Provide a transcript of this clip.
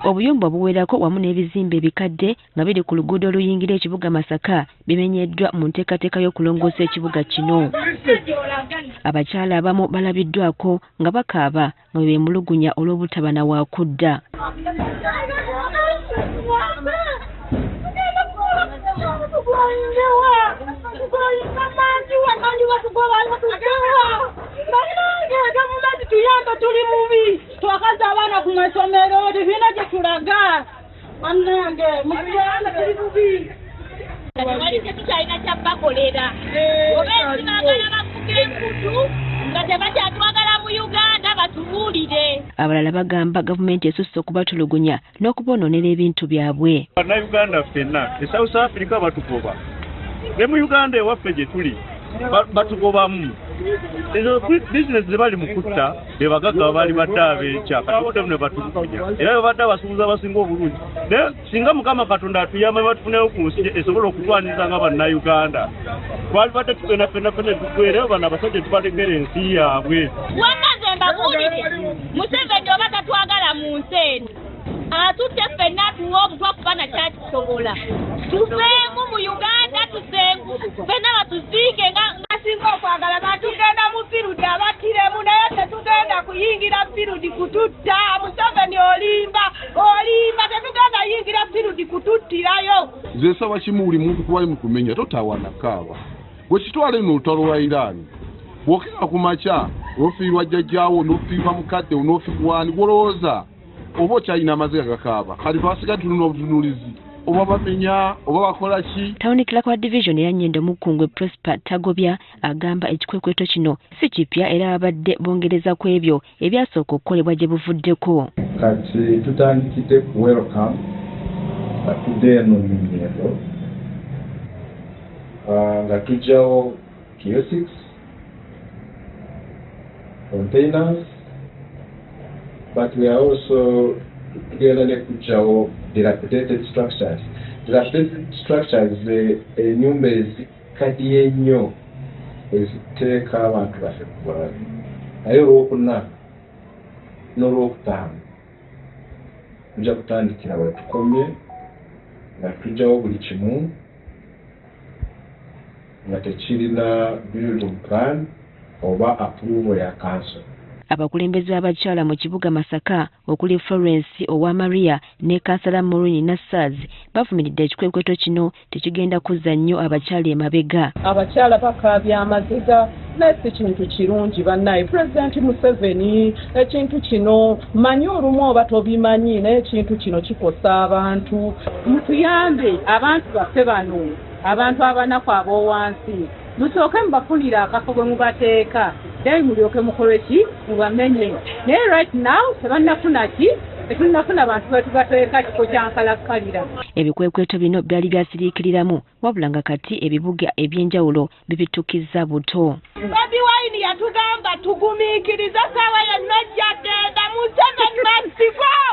Obuyumba obuwerako wamu n'ebizimbe ebikadde nga biri ku luguudo oluyingira ekibuga Masaka bimenyeddwa mu nteekateeka y'okulongoosa ekibuga kino. Abakyala abamu balabiddwako nga bakaaba nga bwe beemulugunya olw'obutaba na waakudda. Abalala bagamba gavumenti esusse okubatulugunya n'okubonoonera ebintu byabwe. Bannayuganda ffenna e South Africa batugoba, ne mu Uganda ewaffe gye tuli batugobamu. Ezo bizinesi ze bali mu kutta be bagagga baali badde ab'enkya kati ne batulugunya era babadde abasuubuzi abasinga obulungi. Singa Mukama Katonda atuyamba batufuneyo ku nsi esobola okutwaniza nga bannayuganda twalibadde tugenda ffenna tukwere bano abasajja tubalekera ensi yaabwe. Museveni oba tatwagala mu nsi eno atutte ffenna atuwa omutwe okubana kyatusobola tuveemu mu Uganda tusengu ffenna batuziike nga singa okwagala batugenda mu firudi abatiremu naye tetugenda kuyingira firudi kututta. Museveni olimba tetugenda yingira firudi kututtirayo. Nze nsaba kimu buli muntu kuba mu kumenya totawana kaaba gwe kitwale mu lutalo lwa Irani bw'okira ku makya ofiirwa jjajjaawo n'ofiirwa mukadde n'ofiirwa gwolowooza oba okyalina amaziga gakaaba kati twasiga tulina obutunuulizi oba bamenya oba bakola ki. Tawuni Clerk wa Division eya Nnyendo Mukungwe Prosper Tagobya agamba ekikwekweto kino si kipya era babadde bongereza ku ebyo ebyasooka okukolebwa gye buvuddeko. Kati tutandikidde ku welcome atudde eno mu Nnyendo nga tujjawo kiosks, containers, but we are also together with dilapidated structures. Dilapidated structures enyumba ezikaddiye ennyo eziteeka abantu baffe ku bulabe. Naye olwokuna n'olwokutaano tujja kutandikira we tukomye nga tujjawo buli kimu nga tekirina building plan oba approval ya council. Abakulembeze abakyala mu kibuga Masaka okuli Florence owa Maria ne Kansala Morini Nassaz bavumiridde ekikwekweto kino tekigenda kuzza nnyo abakyala emabega. Abakyala bakaabya amaziga nasi kintu kirungi bannaye President Museveni ekintu kino manyi olumu oba tobimanyi naye ekintu kino kikosa abantu. Mutuyambe abantu baffe bano abantu abanaku ab'owansi musooke mubafunira akafo gwe mubateeka naye mulyoke mukole ki mubamenye. Naye right now tebannafuna ki tetunnafuna bantu betubateeka kifo kyankalakkalira. Ebikwekweto bino byali byasiriikiriramu wabula nga kati ebibuga eby'enjawulo bibitukizza buto. Bobi Wine yatugamba tugumiikiriza saawa yonna jjadde Museveni masiko.